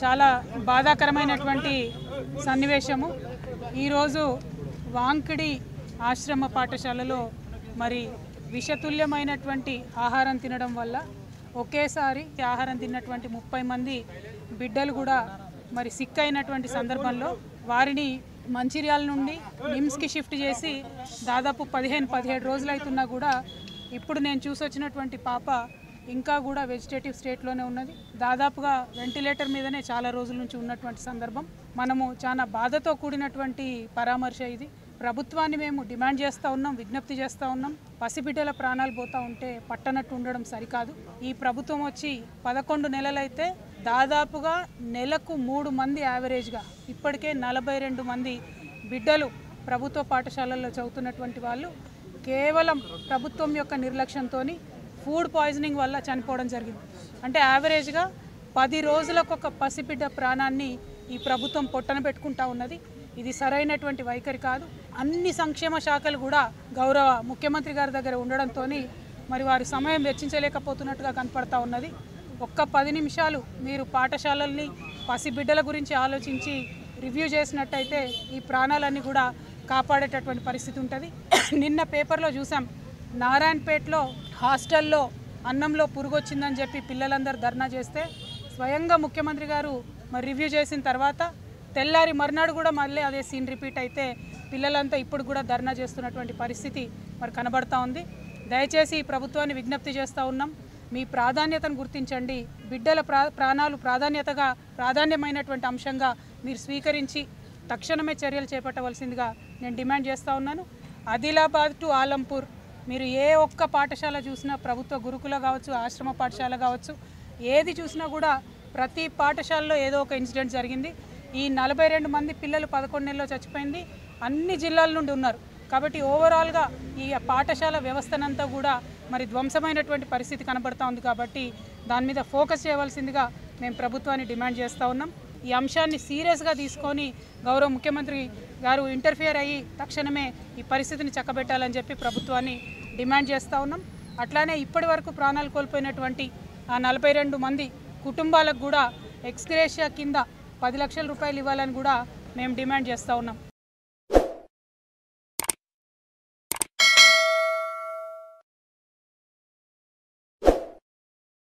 చాలా బాధాకరమైనటువంటి సన్నివేశము। ఈరోజు వాంకిడి ఆశ్రమ పాఠశాలలో మరి విషతుల్యమైనటువంటి ఆహారం తినడం వల్ల ఒకేసారి ఆహారం తిన్నటువంటి 30 మంది బిడ్డలు కూడా మరి సిక్ అయినటువంటి సందర్భంలో వారిని మంచిర్యాల నుండి నిమ్స్కి షిఫ్ట్ చేసి దాదాపు 15-17 రోజులు అవుతున్నా కూడా ఇప్పుడు నేను చూసొచ్చినటువంటి పాప ఇంకా కూడా వెజిటేటివ్ స్టేట్లోనే ఉన్నది। దాదాపుగా వెంటిలేటర్ మీదనే చాలా రోజుల నుంచి ఉన్నటువంటి సందర్భం। మనము చాలా బాధతో కూడినటువంటి పరామర్శ ఇది। ప్రభుత్వాన్ని మేము డిమాండ్ చేస్తూ ఉన్నాం, విజ్ఞప్తి చేస్తూ ఉన్నాం। పసిబిడ్డల ప్రాణాలు పోతూ ఉంటే పట్టనట్టు ఉండడం సరికాదు। ఈ ప్రభుత్వం వచ్చి 11 నెలలైతే దాదాపుగా నెలకు 3 మంది యావరేజ్గా ఇప్పటికే 42 మంది బిడ్డలు ప్రభుత్వ పాఠశాలల్లో చదువుతున్నటువంటి వాళ్ళు కేవలం ప్రభుత్వం యొక్క నిర్లక్ష్యంతో ఫుడ్ పాయిజనింగ్ వల్ల చనిపోవడం జరిగింది। అంటే యావరేజ్గా 10 రోజులకు ఒక పసిబిడ్డ ప్రాణాన్ని ఈ ప్రభుత్వం పొట్టన పెట్టుకుంటా ఉన్నది। ఇది సరైనటువంటి వైఖరి కాదు। అన్ని సంక్షేమ శాఖలు కూడా గౌరవ ముఖ్యమంత్రి గారి దగ్గర ఉండడంతో మరి వారు సమయం వెచ్చించలేకపోతున్నట్టుగా కనపడతా ఉన్నది। ఒక్క 10 నిమిషాలు మీరు పాఠశాలల్ని పసిబిడ్డల గురించి ఆలోచించి రివ్యూ చేసినట్టయితే ఈ ప్రాణాలన్నీ కూడా కాపాడేటటువంటి పరిస్థితి ఉంటుంది। నిన్న పేపర్లో చూసాం, నారాయణపేటలో హాస్టల్లో అన్నంలో పురుగు వచ్చిందని చెప్పి పిల్లలందరూ ధర్నా చేస్తే స్వయంగా ముఖ్యమంత్రి గారు మరి రివ్యూ చేసిన తర్వాత తెల్లారి మర్నాడు కూడా మళ్ళీ అదే సీన్ రిపీట్ అయితే పిల్లలంతా ఇప్పుడు కూడా ధర్నా చేస్తున్నటువంటి పరిస్థితి మరి కనబడతా ఉంది। దయచేసి ఈ ప్రభుత్వాన్ని విజ్ఞప్తి చేస్తూ ఉన్నాం, మీ ప్రాధాన్యతను గుర్తించండి। బిడ్డల ప్రాణాలు ప్రాధాన్యమైనటువంటి అంశంగా మీరు స్వీకరించి తక్షణమే చర్యలు చేపట్టవలసిందిగా నేను డిమాండ్ చేస్తూ ఉన్నాను। ఆదిలాబాద్ టు ఆలంపూర్ మీరు ఏ ఒక్క పాఠశాల చూసినా, ప్రభుత్వ గురుకుల కావచ్చు, ఆశ్రమ పాఠశాల కావచ్చు, ఏది చూసినా కూడా ప్రతి పాఠశాలలో ఏదో ఒక ఇన్సిడెంట్ జరిగింది। ఈ 42 మంది పిల్లలు 11 నెలల్లో చచ్చిపోయింది, అన్ని జిల్లాల నుండి ఉన్నారు। కాబట్టి ఓవరాల్గా ఈ పాఠశాల వ్యవస్థనంతా కూడా మరి ధ్వంసమైనటువంటి పరిస్థితి కనబడతా ఉంది। కాబట్టి దాని మీద ఫోకస్ చేయవలసిందిగా మేము ప్రభుత్వాన్ని డిమాండ్ చేస్తూ ఉన్నాం। ఈ అంశాన్ని సీరియస్గా తీసుకొని గౌరవ ముఖ్యమంత్రి గారు ఇంటర్ఫియర్ అయ్యి తక్షణమే ఈ పరిస్థితిని చక్కబెట్టాలని చెప్పి ప్రభుత్వాన్ని డిమాండ్ చేస్తూ ఉన్నాం। అట్లానే ఇప్పటి వరకు ప్రాణాలు కోల్పోయినటువంటి ఆ 42 మంది కుటుంబాలకు కూడా ఎక్స్గ్రేషియా కింద 10 లక్షల రూపాయలు ఇవ్వాలని కూడా మేము డిమాండ్ చేస్తూ ఉన్నాం।